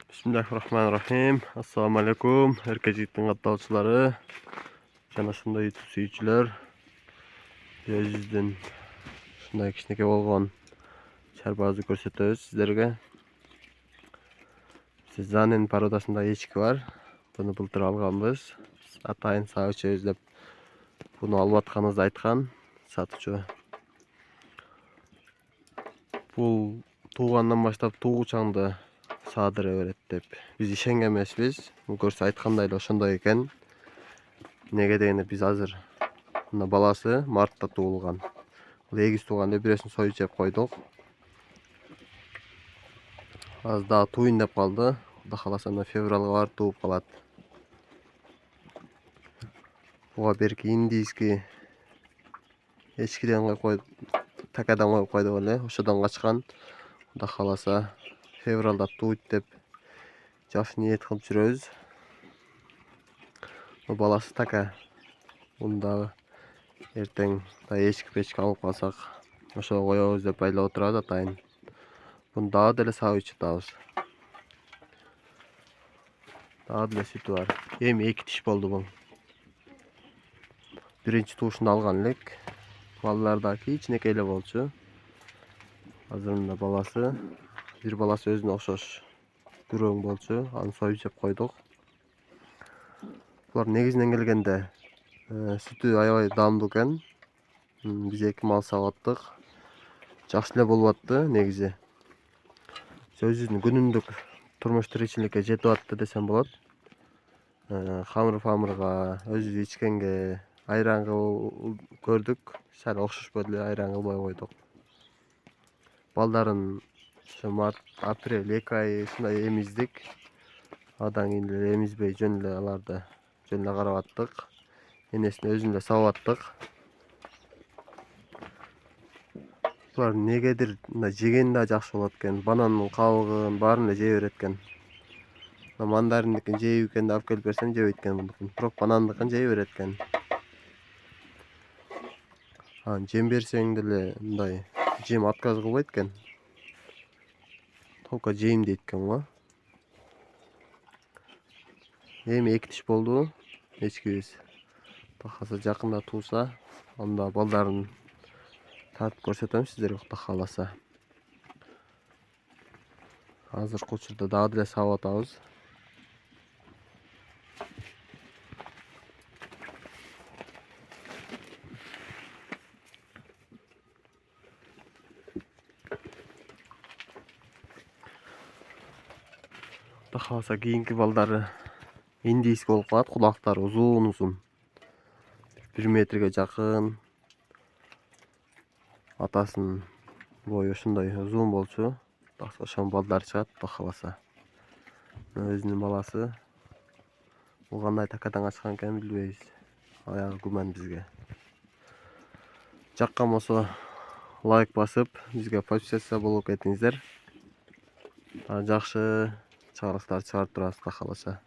Bismillahirrahmanirrahim. Assalamu alaikum. Herkejiktin katdalçılары. Jana şunday YouTube süýçüler. Yüzden şunday kiçneke bolgan çarbazy görsetebiz sizlerge. Sizzanen parodasında eçki var. Bunu былтыр alganbız. Atayın sağıça özlep bunu albatkanızda aytkan satıcı. Bul tuğandan başlap tuğuçandı sağdıra öret dep. Biz işen emesbiz. Bu görse aytkандай da ошондой eken. Nege degende biz azır. Bunda balası martta tuğulgan. Bul egiz tuğanda biresini soyup jep koyduk. Az daha tuğun dep kaldı. Xuda kalasa fevralga barıp tuğup kalat. Buga berki indiyski eçkiden koyduk. Takadan koyup koyduk ele. Oşodan kaçkan. Xuda kalasa fevralda tuğut dep jaf niyet kılıp жүрөбүz. Bu balası taka. Bunda erteң da eşki peşki alıp kalsak oşo koyobuz dep aylap oturabız atayın. Bunu daha dele sağıp içitabız. Daha dele sütü var. Hem iki tiş boldu bu. Birinci tuğuşunu algan elek. Ballardaki içineki ele bolçu. Hazırında balası. Bir balası özüne okşoş. Güröң bolçu. Аны soyup jep koyduk. Bular negizinden gelgende sütü aябай damdуу экен. Biz эки mal саап аттык. Жакшы эле болуп атты негизи. Өзүнүн күнүндүк турмуш тиричиликке жетип атты десем болот. Хамыр-фамырга, өзүбүз ичкенге, айранга көрдүк. Сәл окшошподу эле айран кылбай койдук. Балдарын ошо март, апрель 2 ай ушундай эмиздик. Адан кийин эле эмизбей жөн эле аларды жөн эле карап аттык. Энесин өзүн эле сабап аттык. Булар негедир мындай жеген да жакшы болот экен. Банандын кабыгын баарын эле жей берет экен. Мандариндикин жейип экен алып келип берсең жебейт экен мундукун. Бирок банандыкын жей берет экен. Жем берсең деле мындай жем отказ кылбайт экен. Только жейм дейт экен го. Эми эки тиш болду эчкибиз. Такаса жакында тууса, анда балдарын тартып көрсөтөм сиздерге Кудай кааласа. Азыркы учурда дагы деле саап атабыз. Кудай кааласа кийинки балдары индийский болуп калат, кулактары узун. 1 метрге жакын. Атасынын бою ушундай узун болчу. Такса ошонун балдары чыгат, Кудай кааласа. Өзүнүн баласы. Бул кандай такадан качкан экенин билбейбиз. Аягы күмән бизге. Жаккан болсо лайк басып, бизге подписаться болуп кетиңиздер. Жакшы чыгарылыштарды чыгарып турабыз, Кудай кааласа.